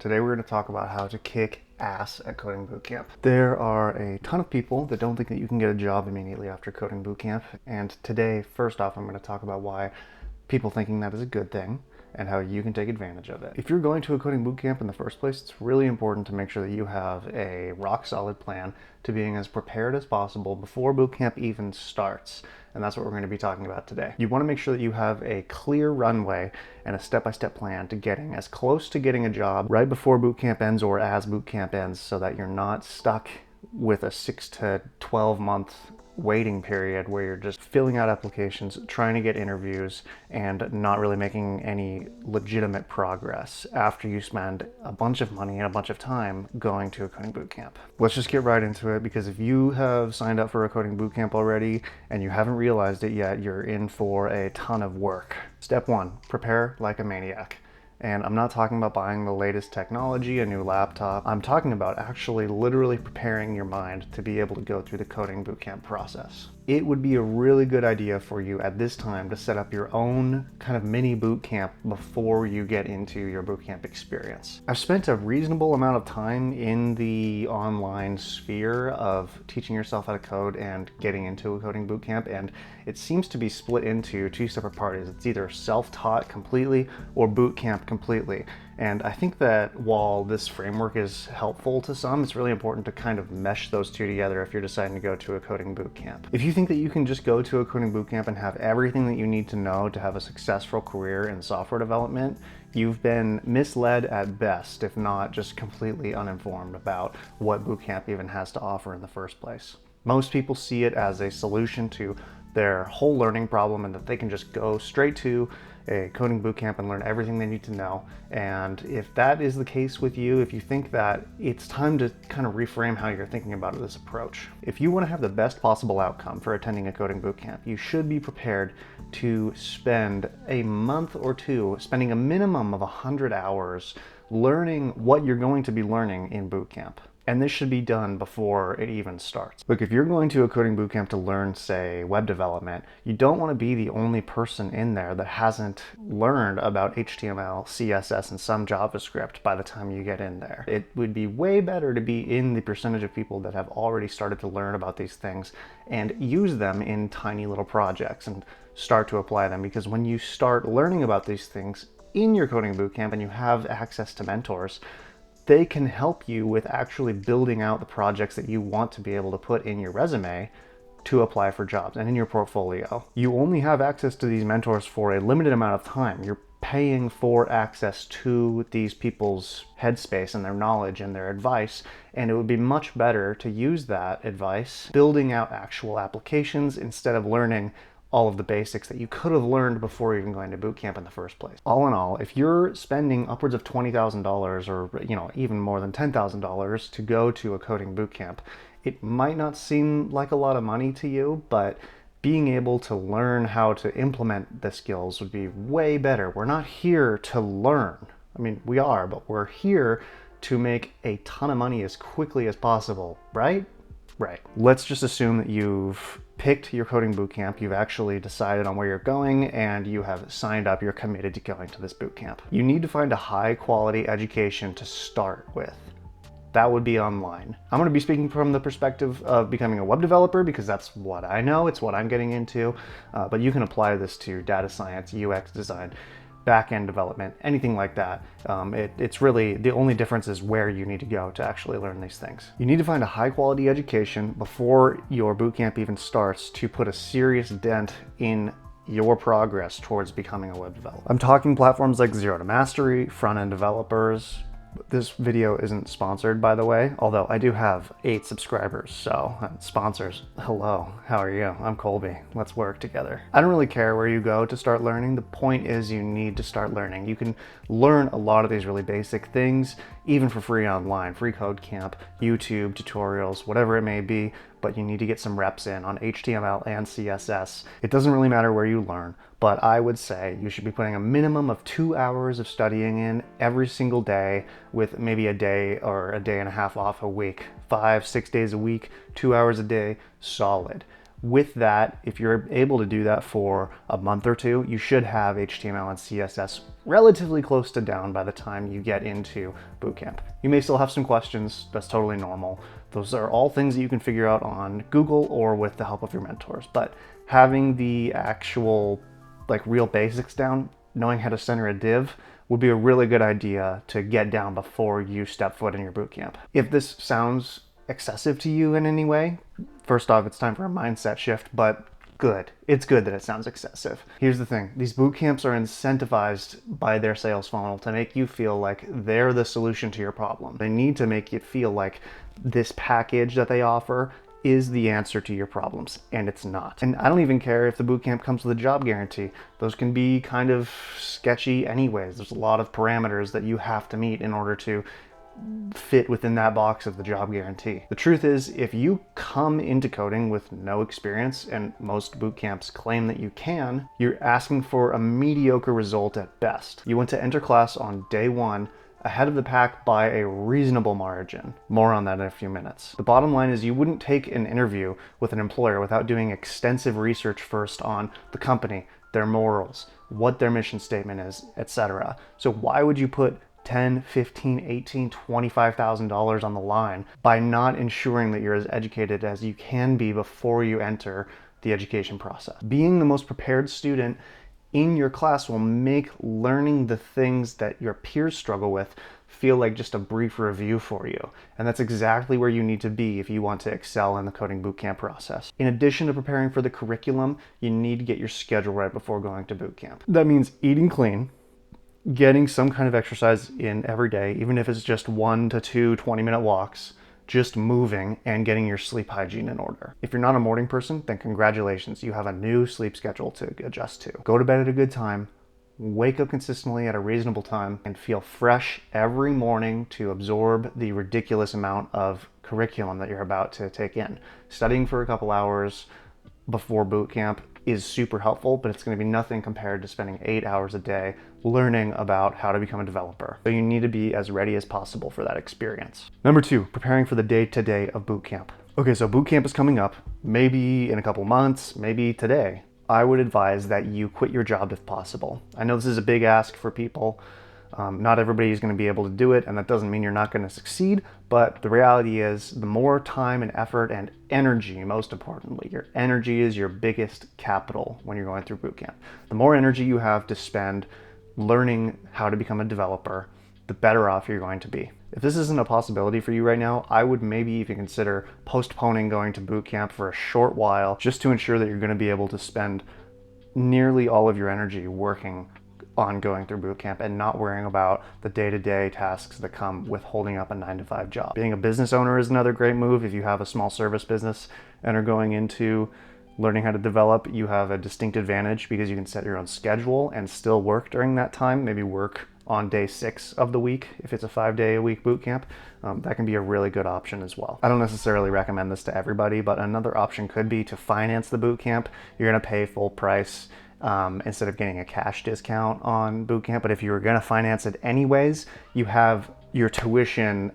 Today we're going to talk about how to kick ass at Coding Bootcamp. There are a ton of people that don't think that you can get a job immediately after Coding Bootcamp, and today, first off, I'm going to talk about why people thinking that is a good thing and how you can take advantage of it. If you're going to a Coding Bootcamp in the first place, it's really important to make sure that you have a rock solid plan to being as prepared as possible before bootcamp even starts. And that's what we're going to be talking about today. You want to make sure that you have a clear runway and a step-by-step plan to getting as close to getting a job right before bootcamp ends or as bootcamp ends, so that you're not stuck with a 6 to 12 month waiting period where you're just filling out applications, trying to get interviews, and not really making any legitimate progress after you spend a bunch of money and a bunch of time going to a coding bootcamp. Let's just get right into it, because if you have signed up for a coding bootcamp already and you haven't realized it yet, you're in for a ton of work. Step 1, prepare like a maniac. And I'm not talking about buying the latest technology, a new laptop. I'm talking about actually literally preparing your mind to be able to go through the coding bootcamp process. It would be a really good idea for you at this time to set up your own kind of mini bootcamp before you get into your bootcamp experience. I've spent a reasonable amount of time in the online sphere of teaching yourself how to code and getting into a coding bootcamp, and it seems to be split into two separate parties. It's either self-taught completely or bootcamp completely. And I think that while this framework is helpful to some, it's really important to kind of mesh those two together if you're deciding to go to a coding bootcamp. If you think that you can just go to a coding bootcamp and have everything that you need to know to have a successful career in software development, you've been misled at best, if not just completely uninformed about what bootcamp even has to offer in the first place. Most people see it as a solution to their whole learning problem, and that they can just go straight to a coding bootcamp and learn everything they need to know. And if that is the case with you, if you think that, it's time to kind of reframe how you're thinking about this approach. If you want to have the best possible outcome for attending a coding bootcamp, you should be prepared to spend a month or two, spending a minimum of 100 hours learning what you're going to be learning in bootcamp. And this should be done before it even starts. Look, if you're going to a coding bootcamp to learn, say, web development, you don't want to be the only person in there that hasn't learned about HTML, CSS, and some JavaScript by the time you get in there. It would be way better to be in the percentage of people that have already started to learn about these things and use them in tiny little projects and start to apply them. Because when you start learning about these things in your coding bootcamp and you have access to mentors, they can help you with actually building out the projects that you want to be able to put in your resume to apply for jobs and in your portfolio. You only have access to these mentors for a limited amount of time. You're paying for access to these people's headspace and their knowledge and their advice, and it would be much better to use that advice building out actual applications instead of learning all of the basics that you could have learned before even going to bootcamp in the first place. All in all, if you're spending upwards of $20,000 or even more than $10,000 to go to a coding bootcamp, it might not seem like a lot of money to you, but being able to learn how to implement the skills would be way better. We're not here to learn. I mean, we are, but we're here to make a ton of money as quickly as possible, right? Right. Let's just assume that you've picked your coding bootcamp, you've actually decided on where you're going, and you have signed up, you're committed to going to this bootcamp. You need to find a high quality education to start with. That would be online. I'm going to be speaking from the perspective of becoming a web developer because that's what I know, it's what I'm getting into, but you can apply this to data science, UX design, back-end development, anything like that. It's really, the only difference is where you need to go to actually learn these things. You need to find a high-quality education before your bootcamp even starts to put a serious dent in your progress towards becoming a web developer. I'm talking platforms like Zero to Mastery, front-end developers. This video isn't sponsored, by the way, although I do have 8 subscribers, so sponsors, hello, how are you? I'm Colby, let's work together. I don't really care where you go to start learning. The point is you need to start learning. You can learn a lot of these really basic things, even for free online, free code camp, YouTube tutorials, whatever it may be, but you need to get some reps in on HTML and CSS. It doesn't really matter where you learn, but I would say you should be putting a minimum of 2 hours of studying in every single day, with maybe a day or a day and a half off a week. 5-6 days a week, 2 hours a day, solid. With that, if you're able to do that for a month or two, you should have HTML and CSS relatively close to down by the time you get into bootcamp. You may still have some questions, that's totally normal. Those are all things that you can figure out on Google or with the help of your mentors. But having the actual real basics down, knowing how to center a div, would be a really good idea to get down before you step foot in your bootcamp. If this sounds excessive to you in any way, first off, it's time for a mindset shift, but good. It's good that it sounds excessive. Here's the thing. These boot camps are incentivized by their sales funnel to make you feel like they're the solution to your problem. They need to make you feel like this package that they offer is the answer to your problems, and it's not. And I don't even care if the bootcamp comes with a job guarantee. Those can be kind of sketchy anyways. There's a lot of parameters that you have to meet in order to fit within that box of the job guarantee. The truth is, if you come into coding with no experience, and most boot camps claim that you can, you're asking for a mediocre result at best. You want to enter class on day one ahead of the pack by a reasonable margin. More on that in a few minutes. The bottom line is you wouldn't take an interview with an employer without doing extensive research first on the company, their morals, what their mission statement is, etc. So why would you put $10, $15, $18, $25,000 on the line by not ensuring that you're as educated as you can be before you enter the education process? Being the most prepared student in your class will make learning the things that your peers struggle with feel like just a brief review for you. And that's exactly where you need to be if you want to excel in the Coding Bootcamp process. In addition to preparing for the curriculum, you need to get your schedule right before going to bootcamp. That means eating clean, getting some kind of exercise in every day, even if it's just 1 to 2 20-minute walks, just moving, and getting your sleep hygiene in order. If you're not a morning person, then congratulations, you have a new sleep schedule to adjust to. Go to bed at a good time, wake up consistently at a reasonable time, and feel fresh every morning to absorb the ridiculous amount of curriculum that you're about to take in. Studying for a couple hours before boot camp is super helpful, but it's going to be nothing compared to spending 8 hours a day learning about how to become a developer. So you need to be as ready as possible for that experience. Number 2, preparing for the day-to-day of boot camp. Okay, so boot camp is coming up, maybe in a couple months, maybe today. I would advise that you quit your job if possible. I know this is a big ask for people. Not everybody is going to be able to do it, and that doesn't mean you're not going to succeed, but the reality is the more time and effort and energy, most importantly, your energy is your biggest capital when you're going through bootcamp. The more energy you have to spend learning how to become a developer, the better off you're going to be. If this isn't a possibility for you right now, I would maybe even consider postponing going to bootcamp for a short while just to ensure that you're going to be able to spend nearly all of your energy working on going through bootcamp and not worrying about the day-to-day tasks that come with holding up a 9-to-5 job. Being a business owner is another great move. If you have a small service business and are going into learning how to develop, you have a distinct advantage because you can set your own schedule and still work during that time. Maybe work on day 6 of the week if it's a 5-day-a-week boot camp. That can be a really good option as well. I don't necessarily recommend this to everybody, but another option could be to finance the boot camp. You're going to pay full price instead of getting a cash discount on boot camp. But if you were going to finance it anyways, you have your tuition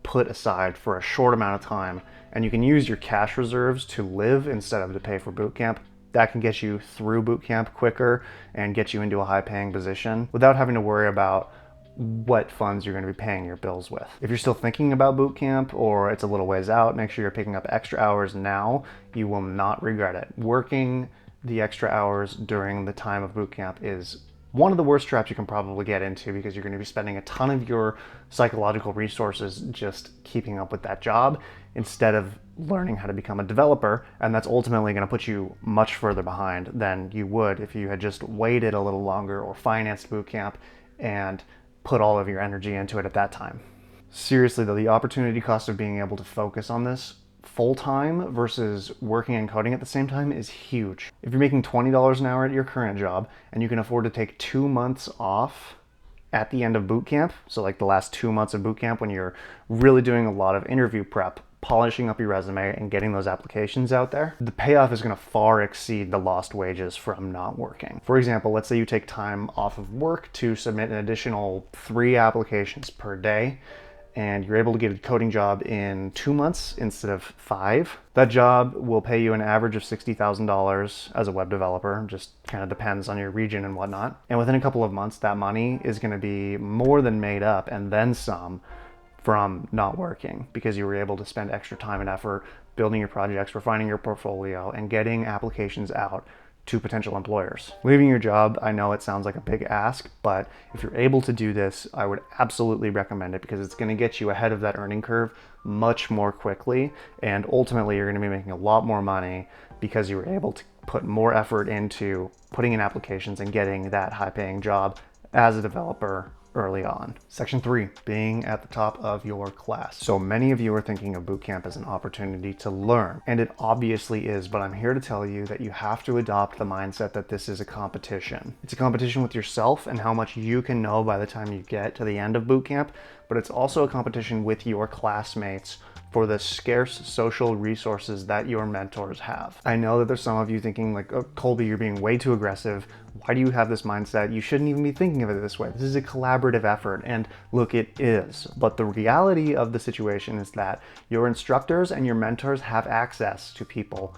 put aside for a short amount of time, and you can use your cash reserves to live instead of to pay for boot camp. That can get you through boot camp quicker and get you into a high-paying position without having to worry about what funds you're going to be paying your bills with. If you're still thinking about boot camp or it's a little ways out, make sure you're picking up extra hours now. You will not regret it. Working the extra hours during the time of boot camp is one of the worst traps you can probably get into because you're going to be spending a ton of your psychological resources just keeping up with that job instead of learning how to become a developer, and that's ultimately going to put you much further behind than you would if you had just waited a little longer or financed boot camp and put all of your energy into it at that time. Seriously though, the opportunity cost of being able to focus on this full-time versus working and coding at the same time is huge. If you're making $20 an hour at your current job and you can afford to take 2 months off at the end of boot camp, so like the last 2 months of boot camp when you're really doing a lot of interview prep, polishing up your resume and getting those applications out there, the payoff is going to far exceed the lost wages from not working. For example, let's say you take time off of work to submit an additional 3 applications per day, and you're able to get a coding job in 2 months instead of 5. That job will pay you an average of $60,000 as a web developer, just kind of depends on your region and whatnot. And within a couple of months, that money is going to be more than made up and then some from not working, because you were able to spend extra time and effort building your projects, refining your portfolio, and getting applications out to potential employers. Leaving your job, I know it sounds like a big ask, but if you're able to do this, I would absolutely recommend it, because it's going to get you ahead of that earning curve much more quickly, and ultimately you're going to be making a lot more money because you were able to put more effort into putting in applications and getting that high-paying job as a developer early on. Section 3, being at the top of your class. So many of you are thinking of bootcamp as an opportunity to learn, and it obviously is, but I'm here to tell you that you have to adopt the mindset that this is a competition. It's a competition with yourself and how much you can know by the time you get to the end of bootcamp, but it's also a competition with your classmates for the scarce social resources that your mentors have. I know that there's some of you thinking like, oh, Colby, you're being way too aggressive. Why do you have this mindset? You shouldn't even be thinking of it this way. This is a collaborative effort, and look, it is. But the reality of the situation is that your instructors and your mentors have access to people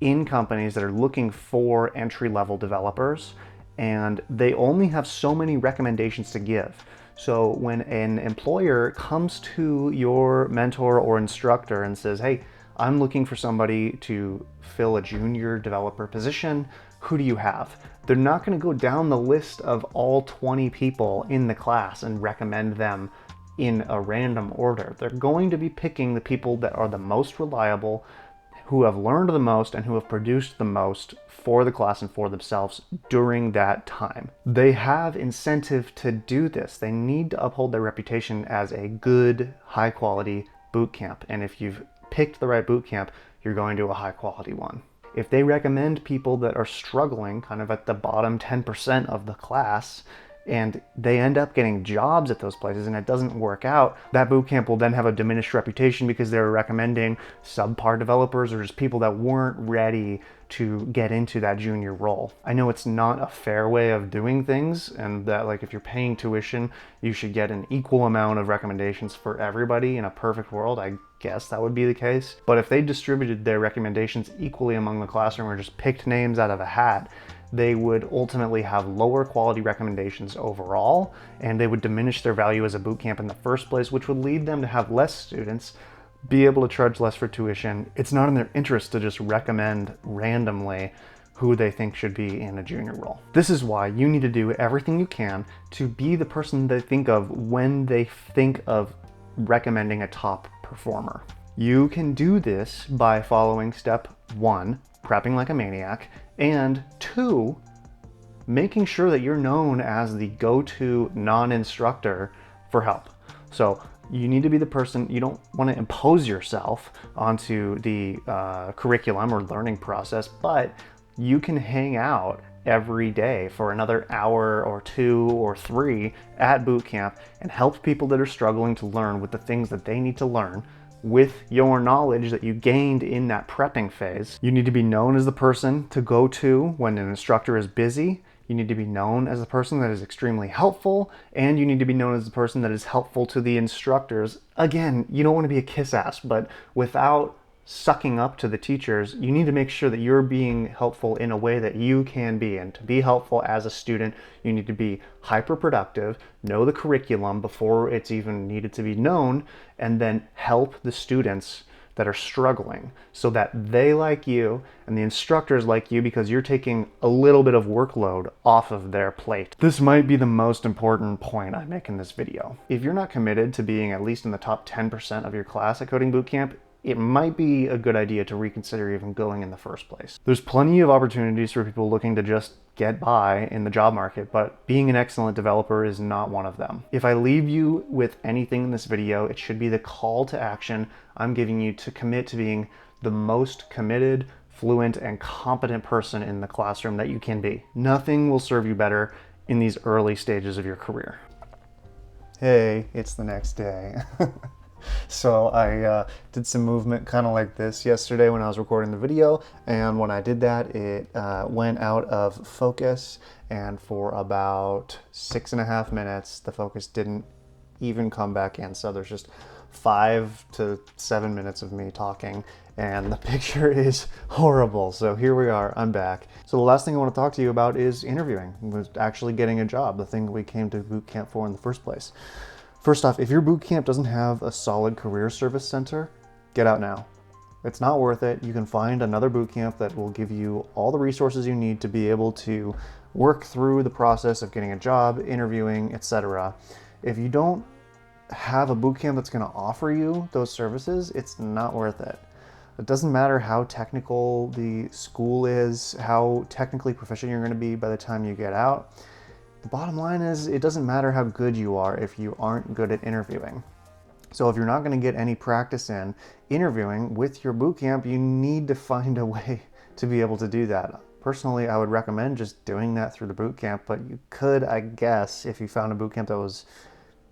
in companies that are looking for entry-level developers, and they only have so many recommendations to give. So when an employer comes to your mentor or instructor and says, hey, I'm looking for somebody to fill a junior developer position, who do you have? They're not going to go down the list of all 20 people in the class and recommend them in a random order. They're going to be picking the people that are the most reliable, who have learned the most, and who have produced the most for the class and for themselves during that time. They have incentive to do this. They need to uphold their reputation as a good, high quality boot camp. And if you've picked the right boot camp, you're going to a high quality one. If they recommend people that are struggling, kind of at the bottom 10% of the class, and they end up getting jobs at those places and it doesn't work out, that bootcamp will then have a diminished reputation because they're recommending subpar developers or just people that weren't ready to get into that junior role. I know it's not a fair way of doing things, and that like if you're paying tuition, you should get an equal amount of recommendations for everybody. In a perfect world, I guess that would be the case. But if they distributed their recommendations equally among the classroom or just picked names out of a hat, they would ultimately have lower quality recommendations overall, and they would diminish their value as a bootcamp in the first place, which would lead them to have less students, be able to charge less for tuition. It's not in their interest to just recommend randomly who they think should be in a junior role. This is why you need to do everything you can to be the person they think of when they think of recommending a top performer. You can do this by following step 1, prepping like a maniac, and 2, making sure that you're known as the go-to non-instructor for help. So you need to be the person, you don't want to impose yourself onto the curriculum or learning process, but you can hang out every day for another hour or 2 or 3 at boot camp and help people that are struggling to learn with the things that they need to learn with your knowledge that you gained in that prepping phase. You need to be known as the person to go to when an instructor is busy. You need to be known as the person that is extremely helpful, and you need to be known as the person that is helpful to the instructors. Again, you don't want to be a kiss ass, but without sucking up to the teachers, you need to make sure that you're being helpful in a way that you can be. And to be helpful as a student, you need to be hyper productive, know the curriculum before it's even needed to be known, and then help the students that are struggling so that they like you and the instructors like you, because you're taking a little bit of workload off of their plate. This might be the most important point I make in this video. If you're not committed to being at least in the top 10% of your class at Coding Bootcamp, it might be a good idea to reconsider even going in the first place. There's plenty of opportunities for people looking to just get by in the job market, but being an excellent developer is not one of them. If I leave you with anything in this video, it should be the call to action I'm giving you to commit to being the most committed, fluent, and competent person in the classroom that you can be. Nothing will serve you better in these early stages of your career. Hey, it's the next day. So I did some movement kind of like this yesterday when I was recording the video, and when I did that, it went out of focus, and for about 6.5 minutes the focus didn't even come back in. So there's just 5 to 7 minutes of me talking, and the picture is horrible. So here we are, I'm back. So the last thing I want to talk to you about is interviewing, was actually getting a job, the thing that we came to boot camp for in the first place. First off, if your boot camp doesn't have a solid career service center, get out now. It's not worth it. You can find another boot camp that will give you all the resources you need to be able to work through the process of getting a job, interviewing, etc. If you don't have a boot camp that's going to offer you those services, it's not worth it. It doesn't matter how technical the school is, how technically proficient you're going to be by the time you get out. The bottom line is, it doesn't matter how good you are if you aren't good at interviewing. So if you're not going to get any practice in interviewing with your boot camp, you need to find a way to be able to do that. Personally, I would recommend just doing that through the boot camp, but you could, I guess, if you found a boot camp that was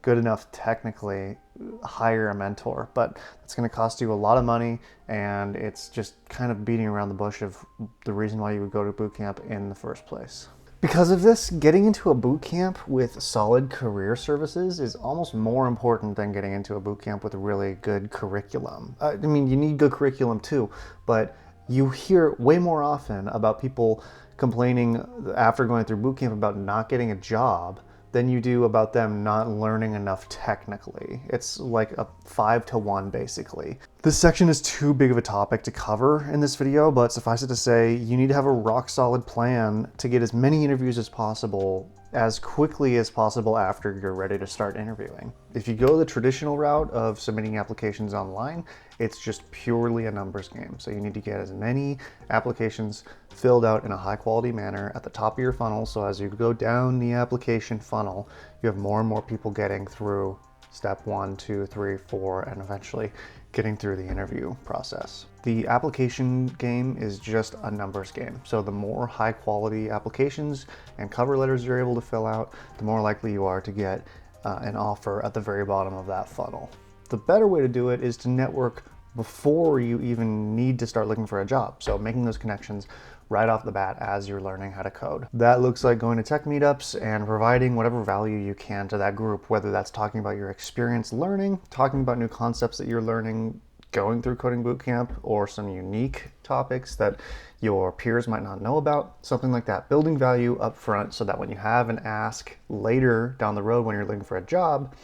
good enough technically, hire a mentor, but it's going to cost you a lot of money, and it's just kind of beating around the bush of the reason why you would go to boot camp in the first place. Because of this, getting into a boot camp with solid career services is almost more important than getting into a boot camp with a really good curriculum. I mean, you need good curriculum too, but you hear way more often about people complaining after going through boot camp about not getting a job than you do about them not learning enough technically. It's like a 5 to 1 basically. This section is too big of a topic to cover in this video, but suffice it to say, you need to have a rock solid plan to get as many interviews as possible as quickly as possible after you're ready to start interviewing. If you go the traditional route of submitting applications online, it's just purely a numbers game. So you need to get as many applications filled out in a high quality manner at the top of your funnel. So as you go down the application funnel, you have more and more people getting through step 1, 2, 3, 4, and eventually getting through the interview process. The application game is just a numbers game. So the more high quality applications and cover letters you're able to fill out, the more likely you are to get an offer at the very bottom of that funnel. The better way to do it is to network before you even need to start looking for a job. So making those connections right off the bat as you're learning how to code. That looks like going to tech meetups and providing whatever value you can to that group, whether that's talking about your experience learning, talking about new concepts that you're learning, going through Coding Bootcamp, or some unique topics that your peers might not know about, something like that. Building value up front so that when you have an ask later down the road when you're looking for a job,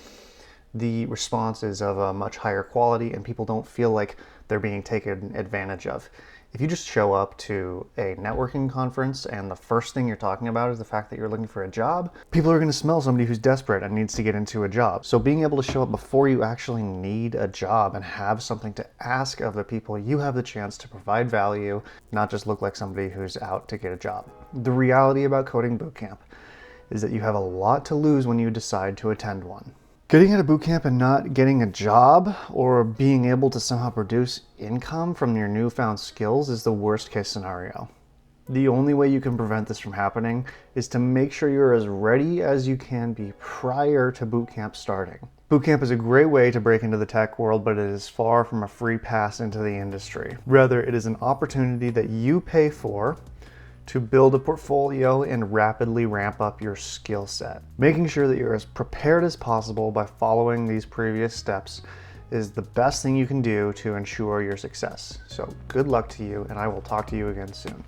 the response is of a much higher quality and people don't feel like they're being taken advantage of. If you just show up to a networking conference and the first thing you're talking about is the fact that you're looking for a job, people are going to smell somebody who's desperate and needs to get into a job. So being able to show up before you actually need a job and have something to ask of the people, you have the chance to provide value, not just look like somebody who's out to get a job. The reality about Coding Bootcamp is that you have a lot to lose when you decide to attend one. Getting at a bootcamp and not getting a job or being able to somehow produce income from your newfound skills is the worst case scenario. The only way you can prevent this from happening is to make sure you're as ready as you can be prior to bootcamp starting. Bootcamp is a great way to break into the tech world, but it is far from a free pass into the industry. Rather, it is an opportunity that you pay for to build a portfolio and rapidly ramp up your skill set. Making sure that you're as prepared as possible by following these previous steps is the best thing you can do to ensure your success. So good luck to you, and I will talk to you again soon.